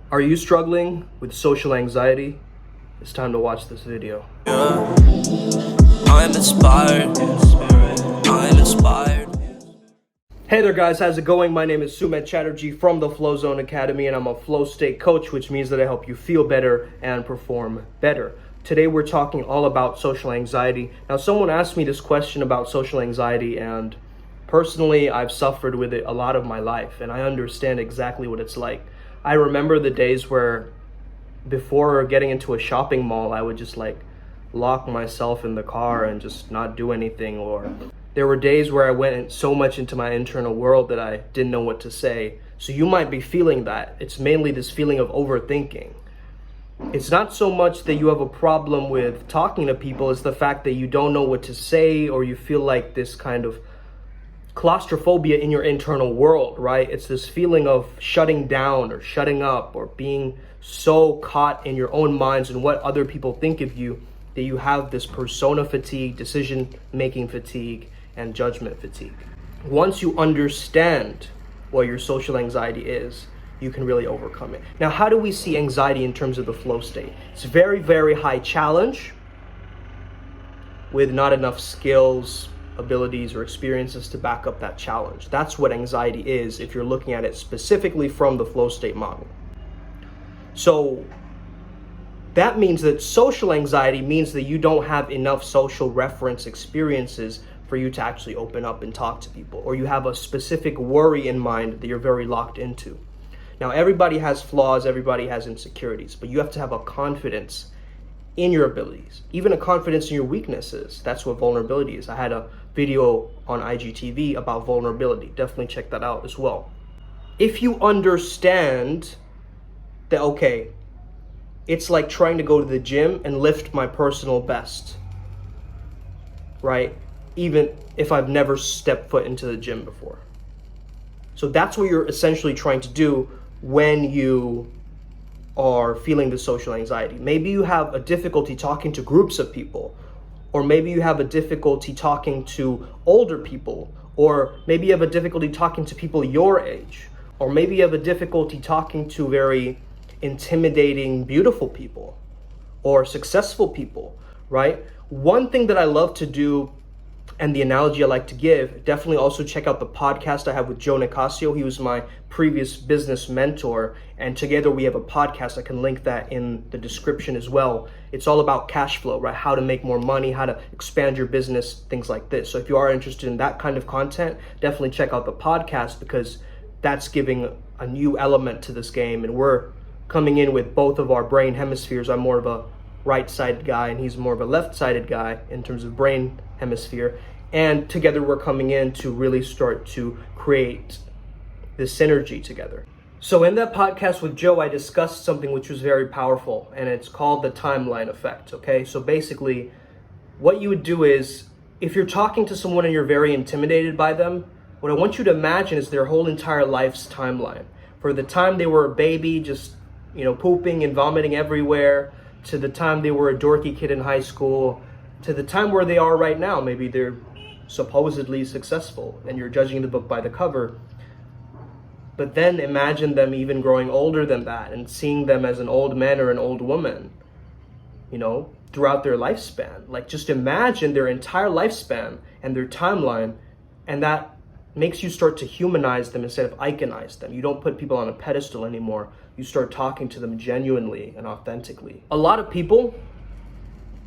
Are you struggling with social anxiety? It's time to watch this video. I'm inspired. I'm inspired. Hey there guys, how's it going? My name is Sumit Chatterjee from the Flow Zone Academy, and I'm a flow state coach, which means that I help you feel better and perform better. Today we're talking all about social anxiety. Now, someone asked me this question about social anxiety, and personally I've suffered with it a lot of my life, and I understand exactly what it's like. I remember the days where before getting into a shopping mall, I would just lock myself in the car and just not do anything. Or there were days where I went so much into my internal world that I didn't know what to say. So you might be feeling that. It's mainly this feeling of overthinking. It's not so much that you have a problem with talking to people, it's the fact that you don't know what to say, or you feel like this kind of claustrophobia in your internal world, right? It's this feeling of shutting down or shutting up or being so caught in your own minds and what other people think of you that you have this persona fatigue, decision-making fatigue, and judgment fatigue. Once you understand what your social anxiety is, you can really overcome it. Now, how do we see anxiety in terms of the flow state? It's very, very high challenge with not enough skills, abilities, or experiences to back up that challenge. That's what anxiety is if you're looking at it specifically from the flow state model. So that means that social anxiety means that you don't have enough social reference experiences for you to actually open up and talk to people, or you have a specific worry in mind that you're very locked into. Now, everybody has flaws, everybody has insecurities, but you have to have a confidence in your abilities, even a confidence in your weaknesses. That's what vulnerability is. I had a video on IGTV about vulnerability. Definitely check that out as well. If you understand that, okay, it's like trying to go to the gym and lift my personal best, right? Even if I've never stepped foot into the gym before. So that's what you're essentially trying to do when you are feeling the social anxiety. Maybe you have a difficulty talking to groups of people, or maybe you have a difficulty talking to older people, or maybe you have a difficulty talking to people your age, or maybe you have a difficulty talking to very intimidating, beautiful people or successful people, right? One thing that I love to do, and the analogy I like to give, definitely also check out the podcast I have with Joe Nicasio. He was my previous business mentor, and together we have a podcast. I can link that in the description as well. It's all about cash flow, right? How to make more money, how to expand your business, things like this. So if you are interested in that kind of content, definitely check out the podcast, because that's giving a new element to this game, and we're coming in with both of our brain hemispheres. I'm more of a right-sided guy, and he's more of a left-sided guy in terms of brain hemisphere, and together we're coming in to really start to create this synergy together. So in that podcast with Joe, I discussed something which was very powerful, and it's called the timeline effect. Okay, so basically what you would do is, if you're talking to someone and you're very intimidated by them, what I want you to imagine is their whole entire life's timeline, for the time they were a baby, just pooping and vomiting everywhere, to the time they were a dorky kid in high school, to the time where they are right now. Maybe they're supposedly successful and you're judging the book by the cover. But then imagine them even growing older than that and seeing them as an old man or an old woman, throughout their lifespan. Like, just imagine their entire lifespan and their timeline, and that makes you start to humanize them instead of iconize them. You don't put people on a pedestal anymore. You start talking to them genuinely and authentically. A lot of people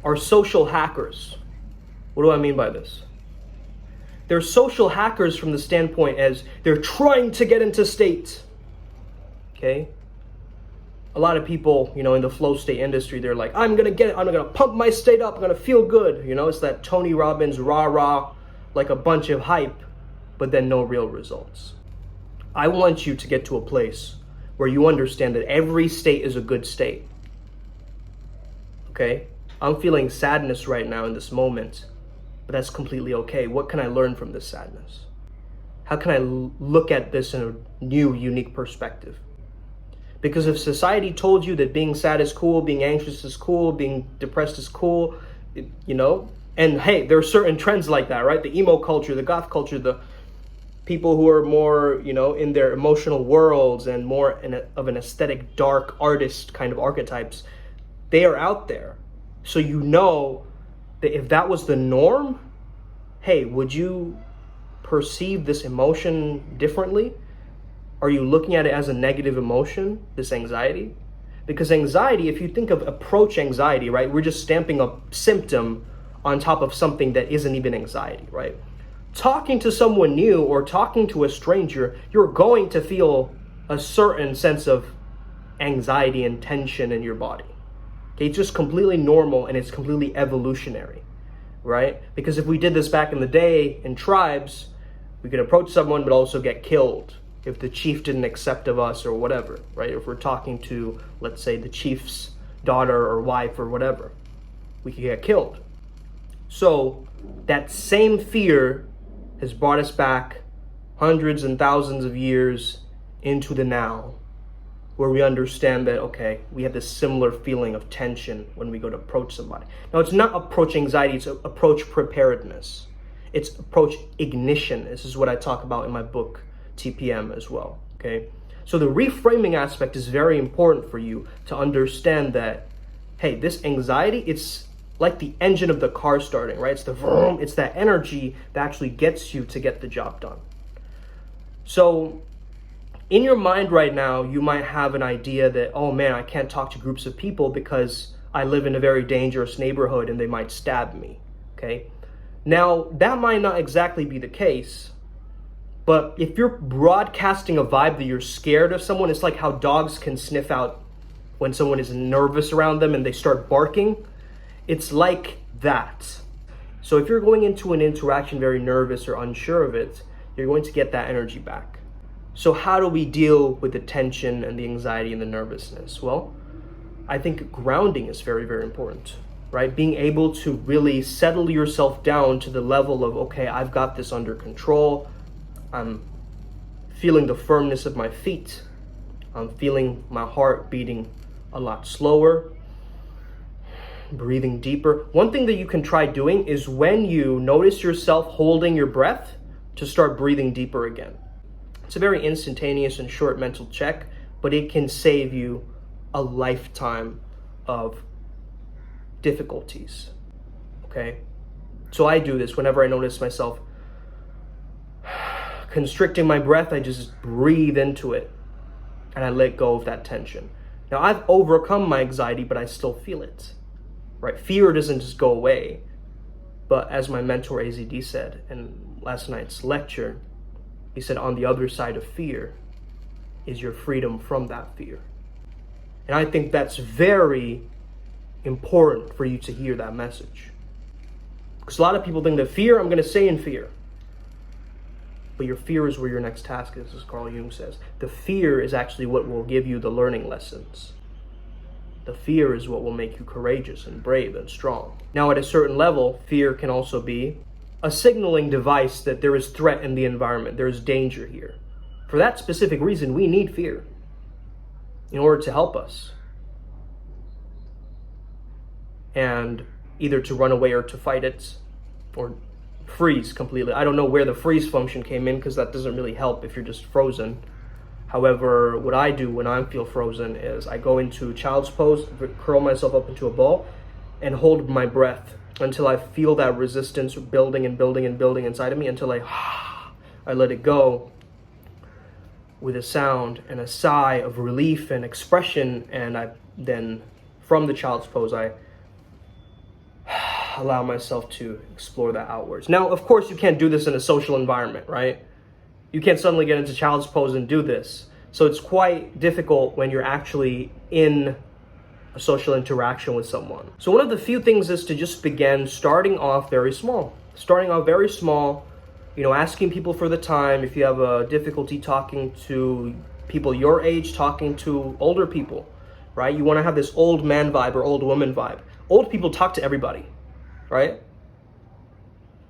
are social hackers. What do I mean by this? They're social hackers from the standpoint as they're trying to get into state. Okay? A lot of people, in the flow state industry, they're like, I'm gonna pump my state up, I'm gonna feel good. It's that Tony Robbins rah-rah, like a bunch of hype, but then no real results. I want you to get to a place where you understand that every state is a good state. Okay? I'm feeling sadness right now in this moment, but that's completely okay. What can I learn from this sadness? How can I look at this in a new, unique perspective? Because if society told you that being sad is cool, being anxious is cool, being depressed is cool, and hey, there are certain trends like that, right? The emo culture, the goth culture, the people who are more, in their emotional worlds and more of an aesthetic, dark artist kind of archetypes, they are out there. So that if that was the norm, hey, would you perceive this emotion differently? Are you looking at it as a negative emotion, this anxiety? Because anxiety, if you think of approach anxiety, right, we're just stamping a symptom on top of something that isn't even anxiety, right? Talking to someone new or talking to a stranger, you're going to feel a certain sense of anxiety and tension in your body. Okay, it's just completely normal and it's completely evolutionary, right? Because if we did this back in the day in tribes, we could approach someone but also get killed if the chief didn't accept of us or whatever, right? If we're talking to, let's say, the chief's daughter or wife or whatever, we could get killed. So that same fear has brought us back hundreds and thousands of years into the now, where we understand that, okay, we have this similar feeling of tension when we go to approach somebody. Now, it's not approach anxiety, it's approach preparedness. It's approach ignition. This is what I talk about in my book, TPM, as well, okay? So the reframing aspect is very important for you to understand that, hey, this anxiety, it's like the engine of the car starting, right? It's the vroom, it's that energy that actually gets you to get the job done. So in your mind right now, you might have an idea that, oh man, I can't talk to groups of people because I live in a very dangerous neighborhood and they might stab me, okay? Now, that might not exactly be the case, but if you're broadcasting a vibe that you're scared of someone, it's like how dogs can sniff out when someone is nervous around them and they start barking. It's like that. So if you're going into an interaction very nervous or unsure of it, you're going to get that energy back. So how do we deal with the tension and the anxiety and the nervousness? Well, I think grounding is very, very important, right? Being able to really settle yourself down to the level of, okay, I've got this under control. I'm feeling the firmness of my feet. I'm feeling my heart beating a lot slower. Breathing deeper. One thing that you can try doing is when you notice yourself holding your breath, to start breathing deeper again. It's a very instantaneous and short mental check, but it can save you a lifetime of difficulties, okay? So I do this whenever I notice myself constricting my breath. I just breathe into it and I let go of that tension. Now, I've overcome my anxiety, but I still feel it, right? Fear doesn't just go away. But as my mentor AZD said in last night's lecture, he said, on the other side of fear is your freedom from that fear. And I think that's very important for you to hear that message. Because a lot of people think that fear, I'm going to stay in fear. But your fear is where your next task is, as Carl Jung says. The fear is actually what will give you the learning lessons. The fear is what will make you courageous and brave and strong. Now, at a certain level, fear can also be a signaling device that there is threat in the environment. There is danger here. For that specific reason, we need fear in order to help us. And either to run away or to fight it, or freeze completely. I don't know where the freeze function came in, because that doesn't really help if you're just frozen. However, what I do when I feel frozen is I go into child's pose, curl myself up into a ball, and hold my breath until I feel that resistance building and building and building inside of me, until I let it go with a sound and a sigh of relief and expression. And I then, from the child's pose, I allow myself to explore that outwards. Now, of course, you can't do this in a social environment, right? You can't suddenly get into child's pose and do this. So it's quite difficult when you're actually in a social interaction with someone. So one of the few things is to just begin starting off very small. Asking people for the time. If you have a difficulty talking to people your age, talking to older people, right? You want to have this old man vibe or old woman vibe. Old people talk to everybody, right?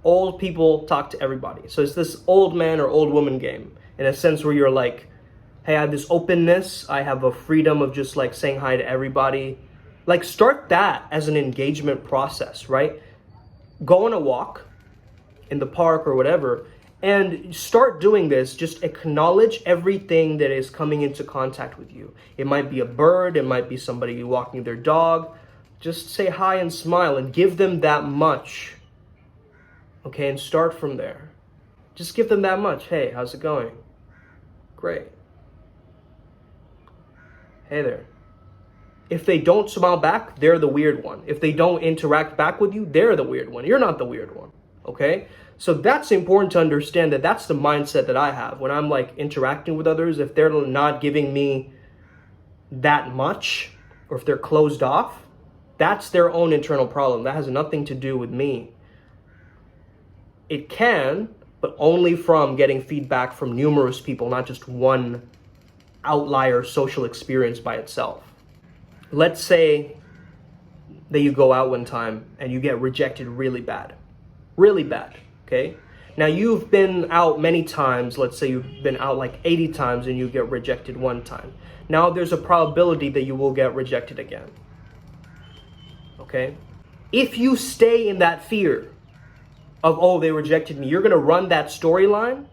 Old people talk to everybody. So it's this old man or old woman game, in a sense where you're like, hey, I have this openness. I have a freedom of just like saying hi to everybody. Like, start that as an engagement process, right? Go on a walk in the park or whatever, And start doing this. Just acknowledge everything that is coming into contact with you. It might be a bird, it might be somebody walking their dog. Just say hi and smile and give them that much. Okay, and start from there. Just give them that much. Hey, how's it going? Great. Hey there. If they don't smile back, they're the weird one. If they don't interact back with you, they're the weird one. You're not the weird one. Okay? So that's important to understand, that that's the mindset that I have when I'm like interacting with others. If they're not giving me that much, or if they're closed off, that's their own internal problem. That has nothing to do with me. It can, but only from getting feedback from numerous people, not just one outlier social experience by itself. Let's say that you go out one time and you get rejected really bad. Really bad. Okay. Now you've been out many times. Let's say you've been out like 80 times and you get rejected one time. Now there's a probability that you will get rejected again. Okay. If you stay in that fear of, oh, they rejected me, you're going to run that storyline.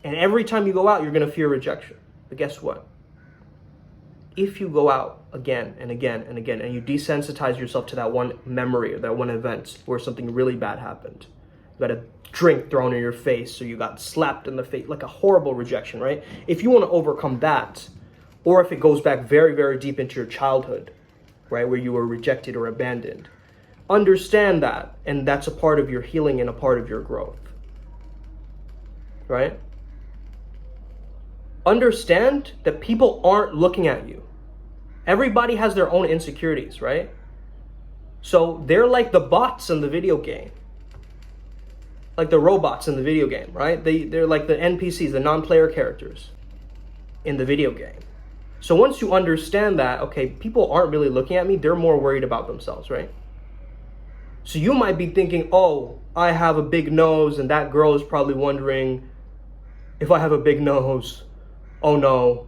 And every time you go out, you're going to fear rejection. But guess what? If you go out again and again and again, and you desensitize yourself to that one memory or that one event where something really bad happened, you got a drink thrown in your face, or you got slapped in the face, like a horrible rejection, right? If you want to overcome that, or if it goes back very, very deep into your childhood, right, where you were rejected or abandoned, understand that, and that's a part of your healing and a part of your growth, right? Understand that people aren't looking at you. Everybody has their own insecurities, right? So they're like the bots in the video game. Like the robots in the video game, right? They're like the NPCs, the non-player characters in the video game. So once you understand that, okay, people aren't really looking at me, they're more worried about themselves, right? So you might be thinking, oh, I have a big nose, and that girl is probably wondering, if I have a big nose, oh no.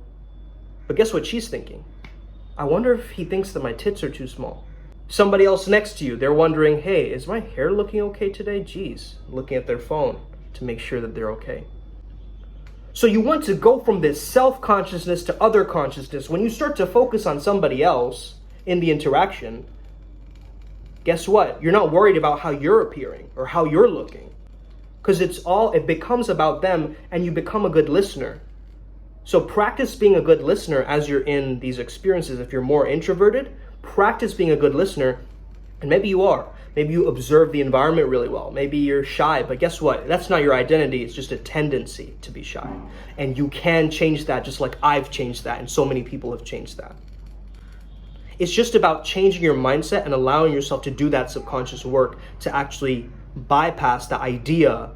But guess what she's thinking? I wonder if he thinks that my tits are too small. Somebody else next to you, they're wondering, hey, is my hair looking okay today? Geez, looking at their phone to make sure that they're okay. So you want to go from this self-consciousness to other consciousness. When you start to focus on somebody else in the interaction, guess what? You're not worried about how you're appearing or how you're looking, because it becomes about them, and you become a good listener. So practice being a good listener as you're in these experiences. If you're more introverted, practice being a good listener. And maybe you are. Maybe you observe the environment really well. Maybe you're shy, but guess what? That's not your identity. It's just a tendency to be shy. And you can change that, just like I've changed that, and so many people have changed that. It's just about changing your mindset and allowing yourself to do that subconscious work to actually bypass the idea.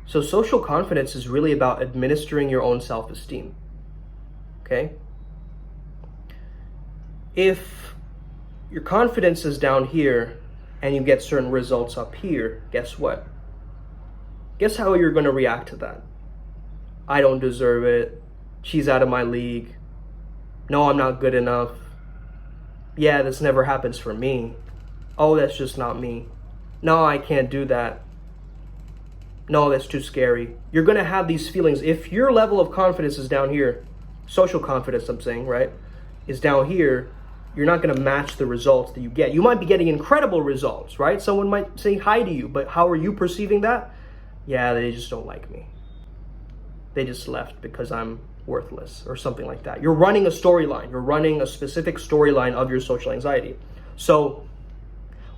So social confidence is really about administering your own self-esteem. Okay? If your confidence is down here and you get certain results up here, guess what? Guess how you're going to react to that? I don't deserve it. She's out of my league. No, I'm not good enough. Yeah, this never happens for me. Oh, that's just not me. No, I can't do that. No, that's too scary. You're going to have these feelings. If your level of confidence is down here, social confidence, I'm saying, right, is down here, you're not going to match the results that you get. You might be getting incredible results, right? Someone might say hi to you, but how are you perceiving that? Yeah, they just don't like me. They just left because I'm worthless or something like that. You're running a storyline. You're running a specific storyline of your social anxiety. So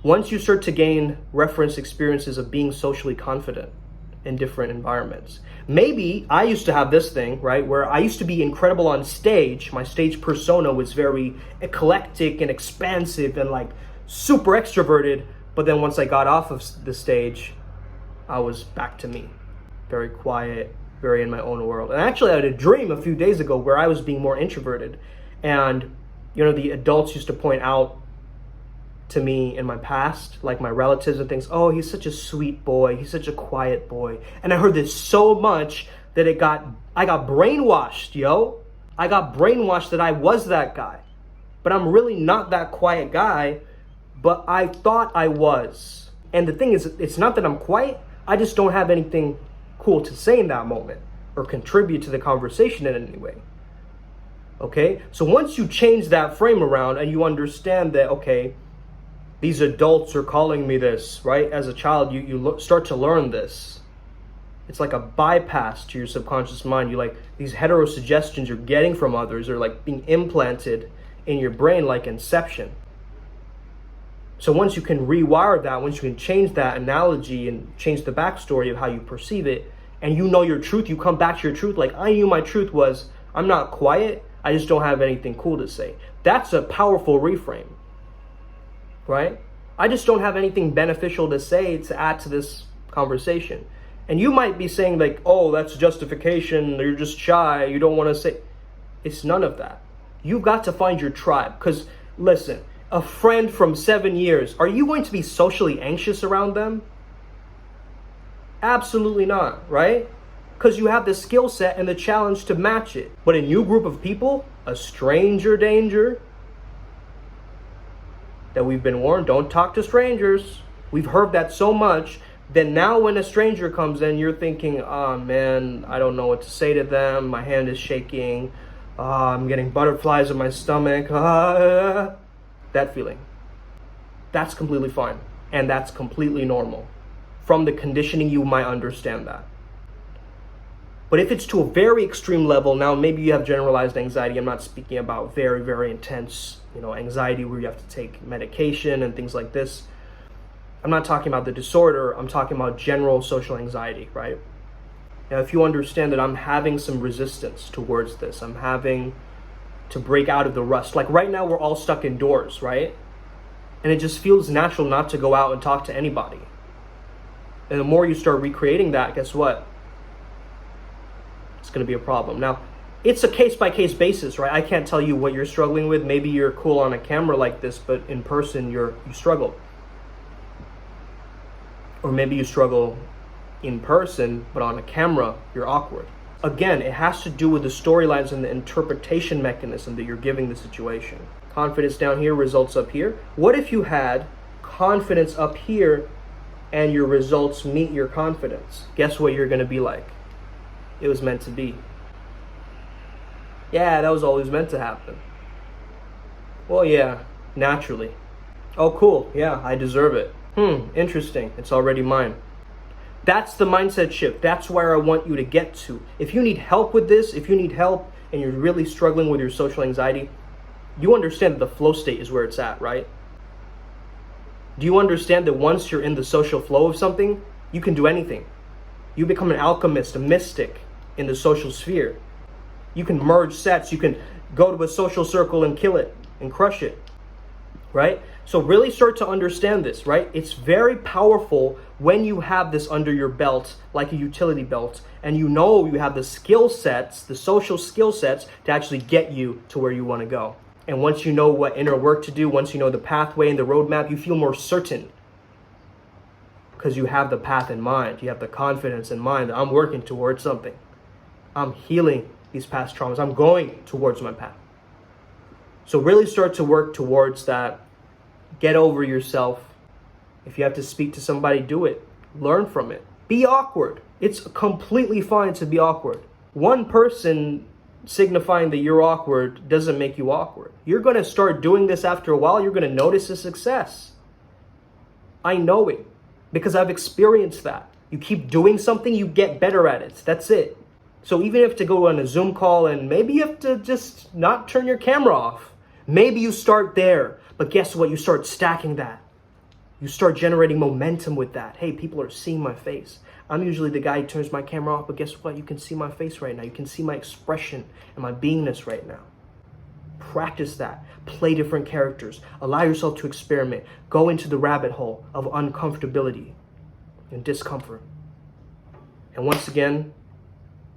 once you start to gain reference experiences of being socially confident in different environments, maybe I used to have this thing, right, where I used to be incredible on stage. My stage persona was very eclectic and expansive and like super extroverted. But then once I got off of the stage, I was back to me, very quiet, very in my own world. And actually I had a dream a few days ago where I was being more introverted, and the adults used to point out to me in my past, like my relatives and things, oh, he's such a sweet boy, he's such a quiet boy. And I heard this so much that I got brainwashed, yo. I got brainwashed that I was that guy. But I'm really not that quiet guy, but I thought I was. And the thing is, it's not that I'm quiet, I just don't have anything cool to say in that moment or contribute to the conversation in any way. Okay? So once you change that frame around and you understand that, okay, these adults are calling me this, right? As a child, you start to learn this. It's like a bypass to your subconscious mind. You like these heterosuggestions you're getting from others are like being implanted in your brain like Inception. So once you can rewire that, once you can change that analogy and change the backstory of how you perceive it, and you know your truth, you come back to your truth. Like, I knew my truth was, I'm not quiet, I just don't have anything cool to say. That's a powerful reframe, right? I just don't have anything beneficial to say to add to this conversation. And you might be saying like, oh, that's justification, you're just shy, you don't want to say. It's none of that. You've got to find your tribe. Because listen, a friend from 7 years, are you going to be socially anxious around them? Absolutely not, right? Because you have the skill set and the challenge to match it. But a new group of people, a stranger danger, that we've been warned, don't talk to strangers. We've heard that so much. Then now when a stranger comes in, you're thinking, oh man, I don't know what to say to them. My hand is shaking. I'm getting butterflies in my stomach. That feeling. That's completely fine. And that's completely normal. From the conditioning, you might understand that. But if it's to a very extreme level, now maybe you have generalized anxiety. I'm not speaking about very, very intense, anxiety where you have to take medication and things like this. I'm not talking about the disorder. I'm talking about general social anxiety, right? Now, if you understand that I'm having some resistance towards this, I'm having to break out of the rust. Like right now, we're all stuck indoors, right? And it just feels natural not to go out and talk to anybody. And the more you start recreating that, guess what? It's going to be a problem. Now, it's a case-by-case basis, right? I can't tell you what you're struggling with. Maybe you're cool on a camera like this, but in person, you struggle. Or maybe you struggle in person, but on a camera, you're awkward. Again, it has to do with the storylines and the interpretation mechanism that you're giving the situation. Confidence down here, results up here. What if you had confidence up here and your results meet your confidence? Guess what you're going to be like? It was meant to be. Yeah, that was always meant to happen. Well, yeah, naturally. Oh, cool. Yeah, I deserve it. Interesting. It's already mine. That's the mindset shift. That's where I want you to get to. If you need help with this, if you need help and you're really struggling with your social anxiety, you understand that the flow state is where it's at, right? Do you understand that once you're in the social flow of something, you can do anything? You become an alchemist, a mystic in the social sphere. You can merge sets. You can go to a social circle and kill it and crush it, right? So really start to understand this, right? It's very powerful when you have this under your belt, like a utility belt, and you know you have the skill sets, the social skill sets to actually get you to where you want to go. And once you know what inner work to do, once you know the pathway and the roadmap, you feel more certain because you have the path in mind. You have the confidence in mind that I'm working towards something. I'm healing these past traumas. I'm going towards my path. So really start to work towards that. Get over yourself. If you have to speak to somebody, do it. Learn from it. Be awkward. It's completely fine to be awkward. One person signifying that you're awkward doesn't make you awkward. You're going to start doing this after a while. You're going to notice the success. I know it because I've experienced that. You keep doing something, you get better at it. That's it. So even if you have to go on a Zoom call and maybe you have to just not turn your camera off, maybe you start there. But guess what? You start stacking that. You start generating momentum with that. Hey, people are seeing my face. I'm usually the guy who turns my camera off, but guess what? You can see my face right now. You can see my expression and my beingness right now. Practice that. Play different characters. Allow yourself to experiment. Go into the rabbit hole of uncomfortability and discomfort. And once again,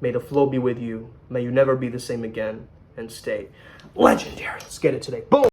may the flow be with you. May you never be the same again. And stay legendary. Let's get it today. Boom.